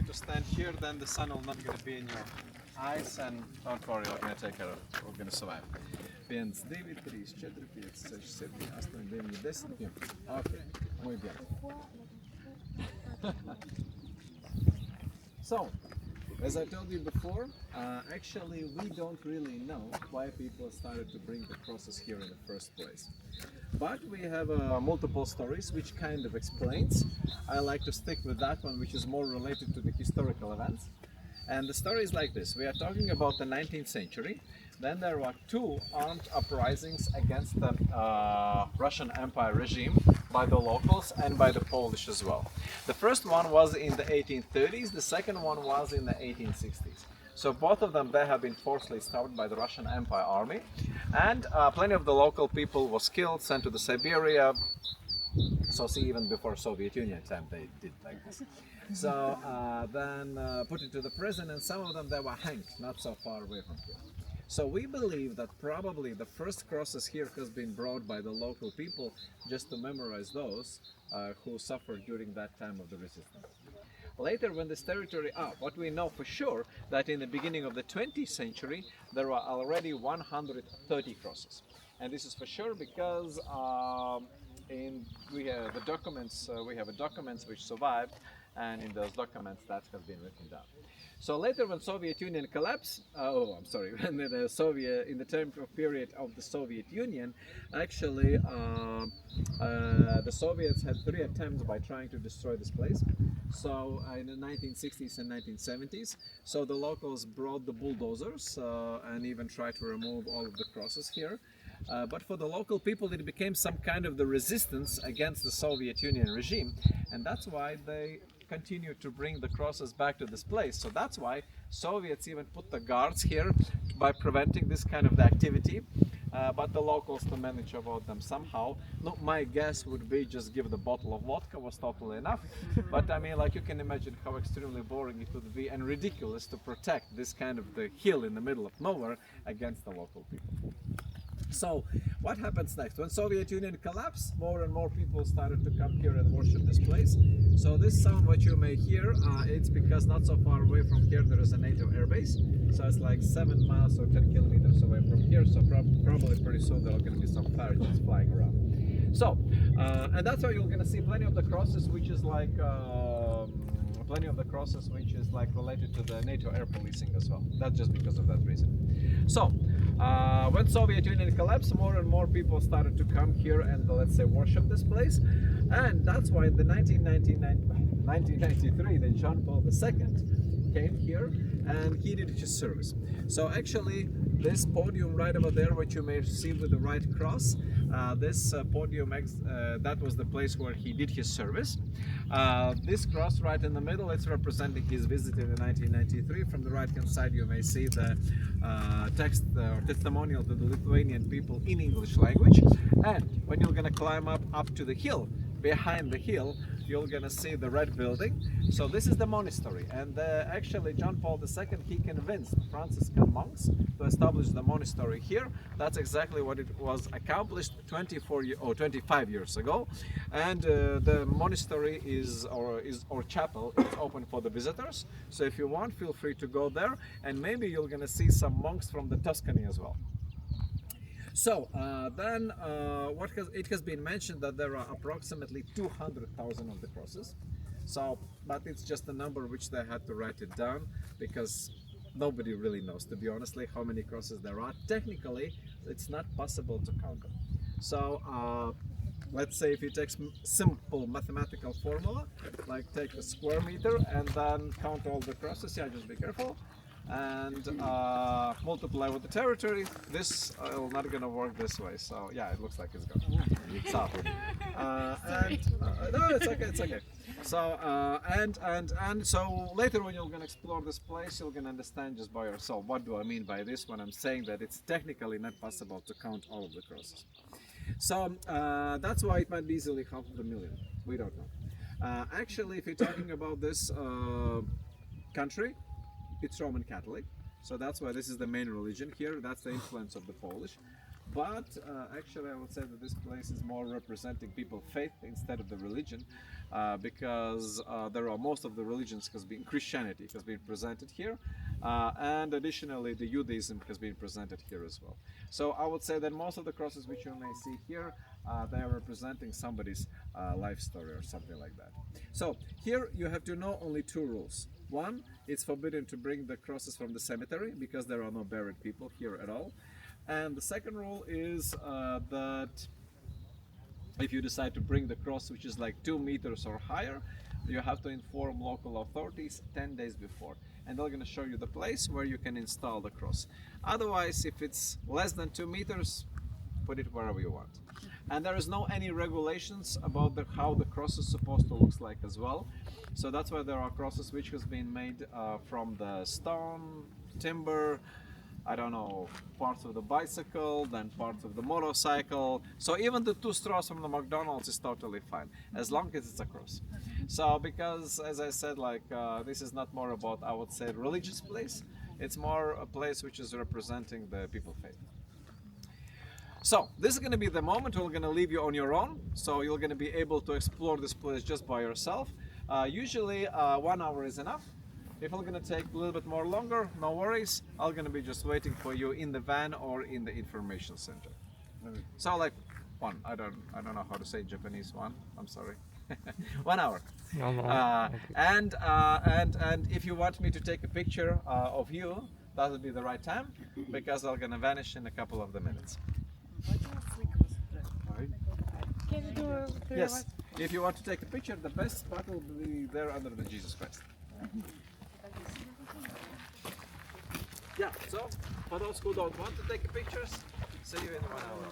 to stand here, then the sun will not going to be in your eyes, and don't worry, we're going to take care of it. We're going to survive. 5, 9, 3, 4, 5, 6, 7, 8, 9, 10, 5. Okay, muy bien. So, as I told you before, actually we don't really know why people started to bring the crosses here in the first place. But we have multiple stories which kind of explains. I like to stick with that one, which is more related to the historical events. And the story is like this. We are talking about the 19th century. Then there were 2 armed uprisings against the Russian Empire regime by the locals and by the Polish as well. The first one was in the 1830s, the second one was in the 1860s. So both of them, they have been forcibly stopped by the Russian Empire army, and plenty of the local people was killed, sent to the Siberia. So see, even before Soviet Union time they did like this. So then put into the prison, and some of them they were hanged not so far away from here. So we believe that probably the first crosses here has been brought by the local people just to memorize those who suffered during that time of the resistance. Later, when this territory, what we know for sure, that in the beginning of the 20th century, there were already 130 crosses. And this is for sure because we have documents which survived, and in those documents that has been written down. So later, when Soviet Union collapsed, when in the time period of the Soviet Union, actually the Soviets had 3 attempts by trying to destroy this place. So in the 1960s and 1970s, so the locals brought the bulldozers and even tried to remove all of the crosses here. But for the local people, it became some kind of the resistance against the Soviet Union regime, and that's why they continued to bring the crosses back to this place. So that's why Soviets even put the guards here by preventing this kind of the activity. But the locals to manage about them somehow. No, my guess would be just give the bottle of vodka was totally enough. But I mean, like, you can imagine how extremely boring it would be and ridiculous to protect this kind of the hill in the middle of nowhere against the local people. So what happens next? When Soviet Union collapsed, more and more people started to come here and worship this place. So this sound what you may hear, it's because not so far away from here there is a NATO airbase. So it's like 7 miles or 10 kilometers away from here. So probably pretty soon there are going to be some parachutes flying around. So, and that's why you're going to see plenty of the crosses, which is like related to the NATO air policing as well. That's just because of that reason. So, when Soviet Union collapsed, more and more people started to come here and let's say worship this place, and that's why in the 1993, then John Paul II came here and he did his service. So actually, this podium right over there, what you may see with the right cross, this podium, that was the place where he did his service. This cross right in the middle, it's representing his visit in 1993. From the right hand side you may see the text or testimonial to the Lithuanian people in English language. And when you're gonna climb up to the hill, behind the hill, you're gonna see the red building. So this is the monastery, and actually John Paul II, he convinced Franciscan monks to establish the monastery here. That's exactly what it was accomplished 25 years ago. And the monastery or chapel is open for the visitors. So if you want, feel free to go there, and maybe you're gonna see some monks from the Tuscany as well. So then it has been mentioned that there are approximately 200,000 of the crosses. So, but it's just a number which they had to write it down because nobody really knows, to be honestly, how many crosses there are. Technically, it's not possible to count them. So let's say if you take simple mathematical formula, like take a square meter and then count all the crosses, just be careful, and multiply with the territory. This is not gonna work this way, so it looks like it's gonna. So, no, it's okay. So and so later when you're gonna explore this place, you're gonna understand just by yourself what do I mean by this when I'm saying that it's technically not possible to count all of the crosses. So that's why it might be easily 500,000. We don't know. Actually, if you're talking about this country, it's Roman Catholic, so that's why this is the main religion here. That's the influence of the Polish. But actually I would say that this place is more representing people's faith instead of the religion, because there are most of the religions has been Christianity has been presented here, and additionally the Judaism has been presented here as well. So I would say that most of the crosses which you may see here, they are representing somebody's life story or something like that. So here you have to know only two rules. One, it's forbidden to bring the crosses from the cemetery because there are no buried people here at all. And the second rule is that if you decide to bring the cross, which is like 2 meters or higher, you have to inform local authorities 10 days before. And they're going to show you the place where you can install the cross. Otherwise, if it's less than 2 meters, put it wherever you want. And there is no any regulations about how the cross is supposed to look like as well. So that's why there are crosses which has been made from the stone, timber, I don't know, parts of the bicycle, then parts of the motorcycle. So even the 2 straws from the McDonald's is totally fine, as long as it's a cross. So because, as I said, like this is not more about, I would say, religious place. It's more a place which is representing the people's faith. So this is going to be the moment we're going to leave you on your own. So you're going to be able to explore this place just by yourself. Usually 1 hour is enough. If it's going to take a little bit more longer, no worries. I'm going to be just waiting for you in the van or in the information center. So like I don't know how to say Japanese one. I'm sorry. 1 hour. And if you want me to take a picture of you, that would be the right time, because I'm going to vanish in a couple of the minutes. Can you do Yes. If you want to take a picture, the best spot will be there under the Jesus Christ. Yeah, so for those who don't want to take pictures, see you in 1 hour.